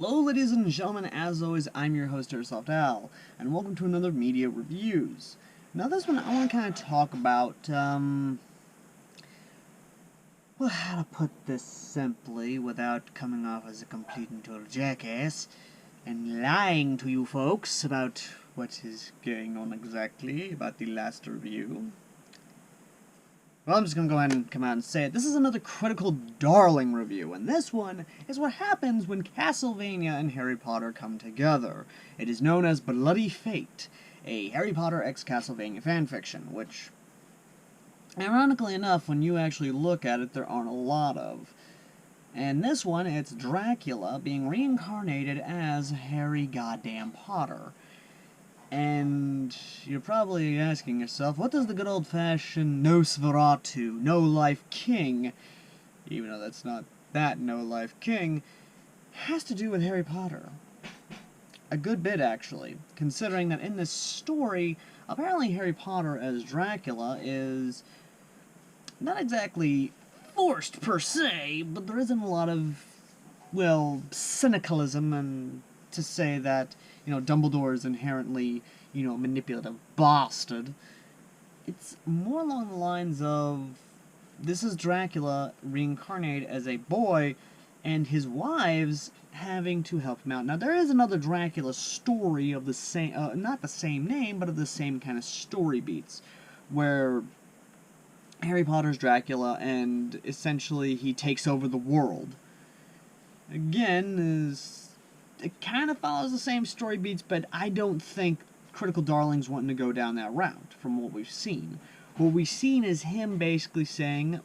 Hello ladies and gentlemen, as always, I'm your host AirsoftAL, and welcome to another Media Reviews. Now this one I want to kind of talk about, well, how to put this simply without coming off as a complete and total jackass, and lying to you folks about what is going on exactly about the last review. Well, I'm just going to go ahead and come out and say it. This is another critical darling review, and this one is what happens when Castlevania and Harry Potter come together. It is known as Bloody Fate, a Harry Potter x Castlevania fanfiction, which, ironically enough, when you actually look at it, there aren't a lot of. And this one, it's Dracula being reincarnated as Harry Goddamn Potter. And you're probably asking yourself, what does the good old-fashioned Nosferatu, no-life king, even though that's not that no-life king, has to do with Harry Potter? A good bit, actually, considering that in this story, apparently Harry Potter as Dracula is not exactly forced per se, but there isn't a lot of, well, cynicalism and to say that, you know, Dumbledore is inherently, you know, a manipulative bastard. It's more along the lines of, this is Dracula reincarnated as a boy, and his wives having to help him out. Now, there is another Dracula story of the same, not the same name, but of the same kind of story beats, where Harry Potter's Dracula, and essentially he takes over the world. Again, it kind of follows the same story beats, but I don't think Critical Darling's wanting to go down that route, from what we've seen. What we've seen is him basically saying,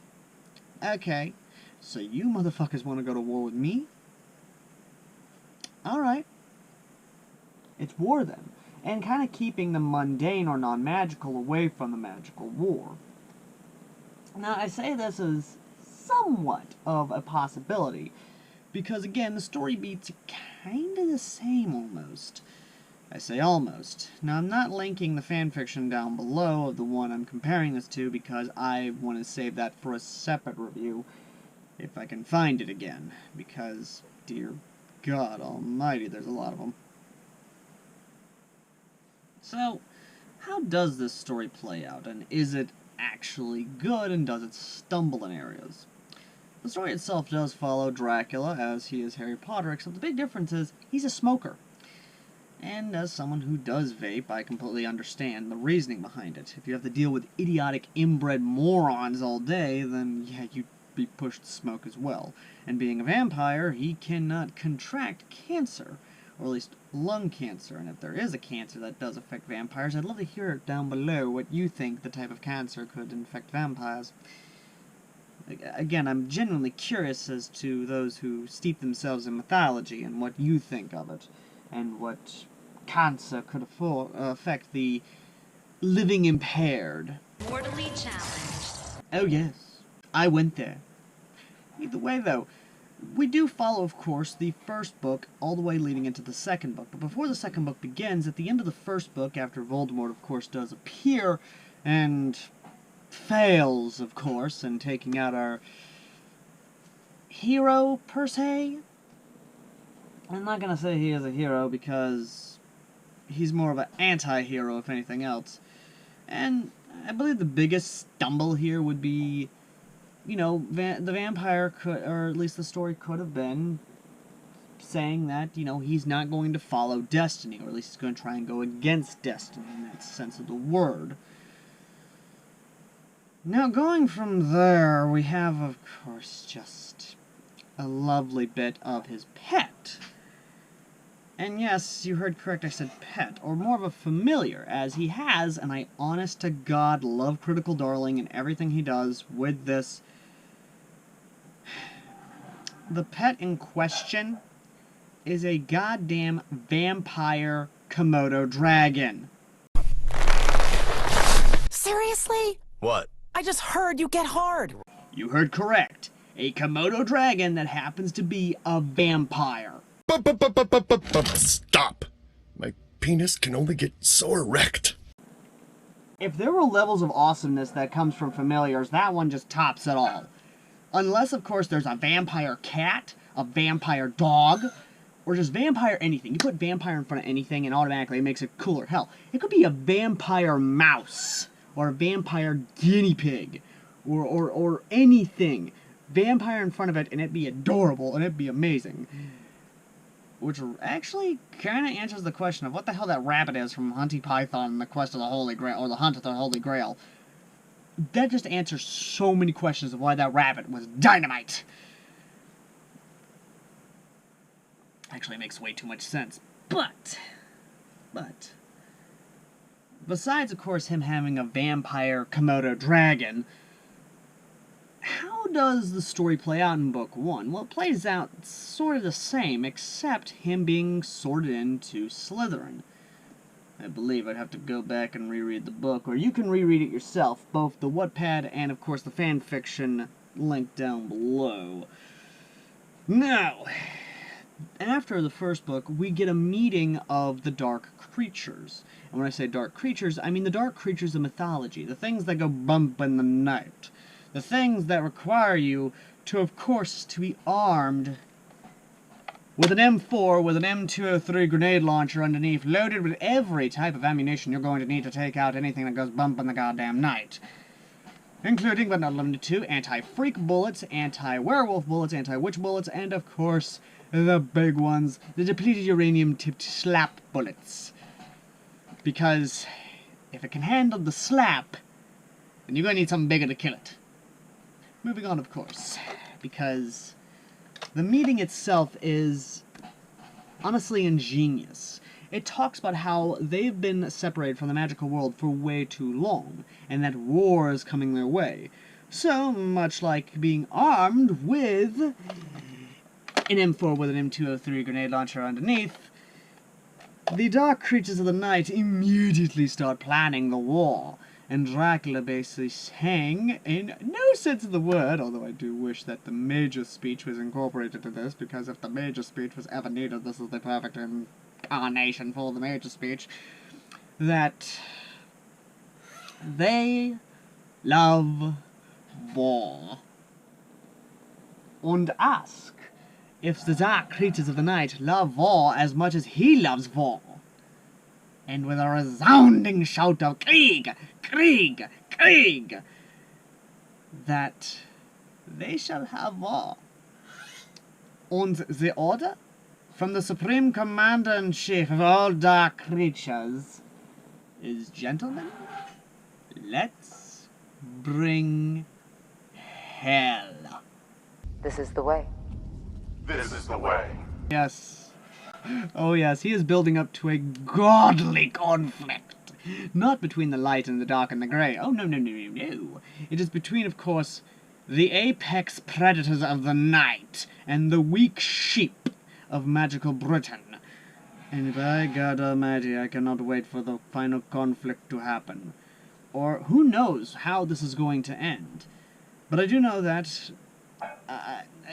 okay, so you motherfuckers want to go to war with me? Alright. It's war then. And kind of keeping the mundane or non-magical away from the magical war. Now, I say this as somewhat of a possibility, because, again, the story beats are kind of the same, almost. I say almost. Now, I'm not linking the fanfiction down below of the one I'm comparing this to, because I want to save that for a separate review, if I can find it again. Because, dear God almighty, there's a lot of them. So, how does this story play out, and is it actually good, and does it stumble in areas? The story itself does follow Dracula as he is Harry Potter, except the big difference is he's a smoker. And as someone who does vape, I completely understand the reasoning behind it. If you have to deal with idiotic, inbred morons all day, then yeah, you'd be pushed to smoke as well. And being a vampire, he cannot contract cancer, or at least lung cancer. And if there is a cancer that does affect vampires, I'd love to hear it down below what you think the type of cancer could infect vampires. Again, I'm genuinely curious as to those who steep themselves in mythology and what you think of it, and what cancer could affect the living impaired. Mortally challenged. Oh yes, I went there. Either way though, we do follow, of course, the first book all the way leading into the second book, but before the second book begins, at the end of the first book, after Voldemort, of course, does appear, and fails, of course, in taking out our hero, per se. I'm not gonna say he is a hero, because he's more of an anti-hero, if anything else. And I believe the biggest stumble here would be, you know, the vampire could, or at least the story could have been saying that, you know, he's not going to follow destiny, or at least he's going to try and go against destiny in that sense of the word. Now, going from there, we have, of course, just a lovely bit of his pet. And yes, you heard correct, I said pet, or more of a familiar, as he has, and I honest to God love Critical Darling and everything he does with this. The pet in question is a goddamn vampire Komodo dragon. Seriously? What? I just heard you get hard. You heard correct. A Komodo dragon that happens to be a vampire. Stop! My penis can only get so erect. If there were levels of awesomeness that comes from familiars, that one just tops it all. Unless, of course, there's a vampire cat, a vampire dog, or just vampire anything. You put vampire in front of anything and automatically it makes it cooler. Hell, it could be a vampire mouse, or a vampire guinea pig, or anything. Vampire in front of it and it'd be adorable and it'd be amazing. Which actually kind of answers the question of what the hell that rabbit is from Monty Python and the Quest of the Holy Grail, or the Hunt of the Holy Grail. That just answers so many questions of why that rabbit was dynamite. Actually makes way too much sense. But, besides, of course, him having a vampire Komodo dragon, how does the story play out in book 1? Well, it plays out sort of the same, except him being sorted into Slytherin. I believe I'd have to go back and reread the book, or you can reread it yourself, both the Wattpad and, of course, the fanfiction link down below. Now, after the first book, we get a meeting of the dark creatures. And when I say dark creatures, I mean the dark creatures of mythology, the things that go bump in the night. The things that require you to, of course, to be armed with an M4 with an M203 grenade launcher underneath, loaded with every type of ammunition you're going to need to take out anything that goes bump in the goddamn night. Including, but not limited to, anti-freak bullets, anti-werewolf bullets, anti-witch bullets, and, of course, the big ones, the depleted uranium-tipped slap bullets. Because if it can handle the slap, then you're going to need something bigger to kill it. Moving on, of course, because the meeting itself is honestly ingenious. It talks about how they've been separated from the magical world for way too long, and that war is coming their way. So, much like being armed with an M4 with an M203 grenade launcher underneath, the dark creatures of the night immediately start planning the war. And Dracula basically saying, in no sense of the word, although I do wish that the major speech was incorporated to this, because if the major speech was ever needed, this is the perfect incarnation for the major speech, that they love war. And ask if the dark creatures of the night love war as much as he loves war. And with a resounding shout of Krieg! Krieg! Krieg! That they shall have war. And the order from the Supreme Commander-in-Chief of all dark creatures is, gentlemen, let's bring hell. This is the way. This is the way. Yes. Oh yes, he is building up to a godly conflict. Not between the light and the dark and the grey. Oh, no, no, no, no, no. It is between, of course, the apex predators of the night and the weak sheep of magical Britain. And by God Almighty, I cannot wait for the final conflict to happen. Or who knows how this is going to end. But I do know that,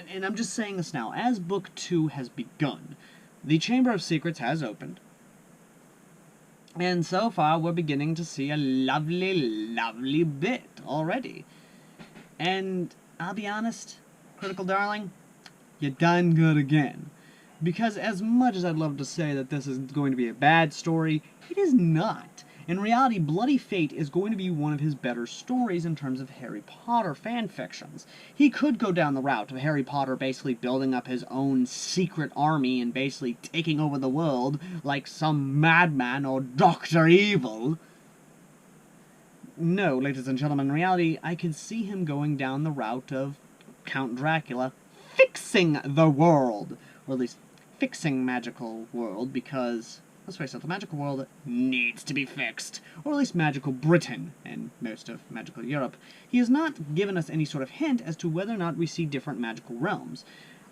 and I'm just saying this now, as Book 2 has begun, the Chamber of Secrets has opened. And so far, we're beginning to see a lovely, lovely bit already. And I'll be honest, Critical Darling, you done good again. Because as much as I'd love to say that this is going to be a bad story, it is not. In reality, Bloody Fate is going to be one of his better stories in terms of Harry Potter fanfictions. He could go down the route of Harry Potter basically building up his own secret army and basically taking over the world like some madman or Dr. Evil. No, ladies and gentlemen, in reality, I could see him going down the route of Count Dracula fixing the world, or at least fixing magical world, because, let's face it, the magical world needs to be fixed, or at least magical Britain, and most of magical Europe. He has not given us any sort of hint as to whether or not we see different magical realms.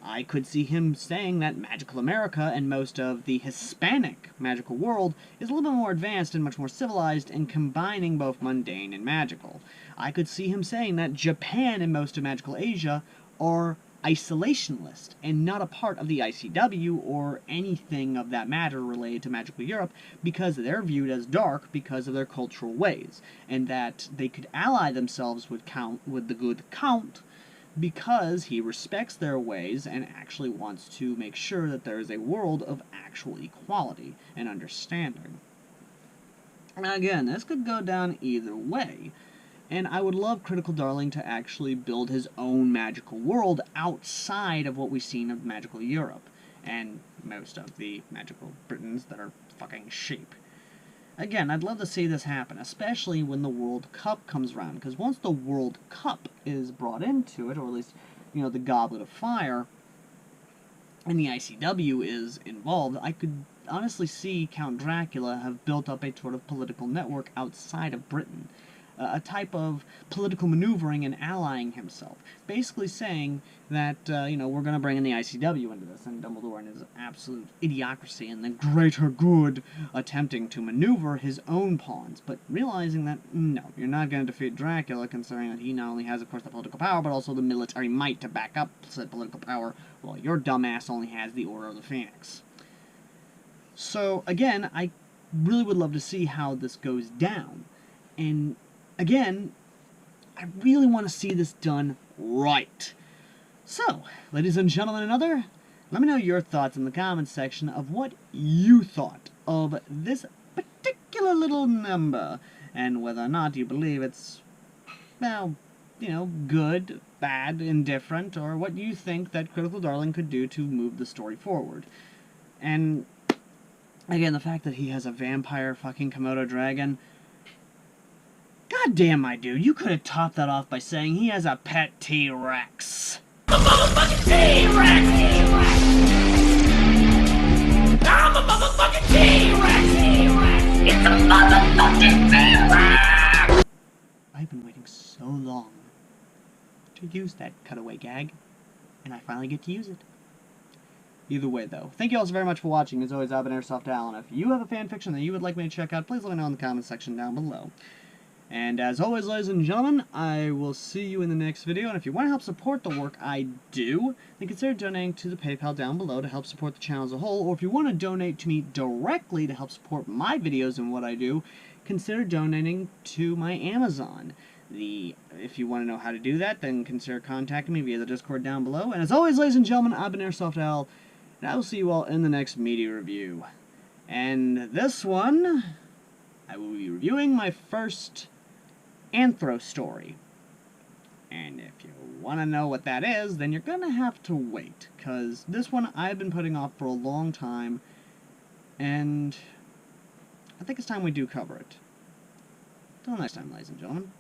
I could see him saying that magical America and most of the Hispanic magical world is a little bit more advanced and much more civilized and combining both mundane and magical. I could see him saying that Japan and most of magical Asia are isolationist and not a part of the ICW or anything of that matter related to magical Europe because they're viewed as dark because of their cultural ways, and that they could ally themselves with the good Count because he respects their ways and actually wants to make sure that there is a world of actual equality and understanding. Now again, this could go down either way, and I would love Critical Darling to actually build his own magical world outside of what we've seen of magical Europe, and most of the magical Britons that are fucking sheep. Again, I'd love to see this happen, especially when the World Cup comes around, because once the World Cup is brought into it, or at least, you know, the Goblet of Fire, and the ICW is involved, I could honestly see Count Dracula have built up a sort of political network outside of Britain. A type of political maneuvering and allying himself. Basically saying that, you know, we're going to bring in the ICW into this, and Dumbledore and his absolute idiocracy and the greater good attempting to maneuver his own pawns, but realizing that, no, you're not going to defeat Dracula, considering that he not only has, of course, the political power, but also the military might to back up said political power, while your dumbass only has the Order of the Phoenix. So, again, I really would love to see how this goes down, and again, I really want to see this done right. So, ladies and gentlemen and other, let me know your thoughts in the comments section of what you thought of this particular little number, and whether or not you believe it's, well, you know, good, bad, indifferent, or what you think that Critical Darling could do to move the story forward. And, again, the fact that he has a vampire fucking Komodo dragon, God damn, my dude, you could have topped that off by saying he has a pet T-Rex. The motherfucking T-Rex! I'm a motherfucking T-Rex! It's a motherfucking T-Rex! I've been waiting so long to use that cutaway gag, and I finally get to use it. Either way, though, thank you all so very much for watching. As always, I've been AirsoftAL, and if you have a fanfiction that you would like me to check out, please let me know in the comments section down below. And as always, ladies and gentlemen, I will see you in the next video, and if you want to help support the work I do, then consider donating to the PayPal down below to help support the channel as a whole, or if you want to donate to me directly to help support my videos and what I do, consider donating to my Amazon. If you want to know how to do that, then consider contacting me via the Discord down below, and as always, ladies and gentlemen, I've been AirsoftAL, and I will see you all in the next media review. And this one, I will be reviewing my first Anthro story. And if you want to know what that is, then you're going to have to wait, because this one I've been putting off for a long time, and I think it's time we do cover it. Till next time, ladies and gentlemen.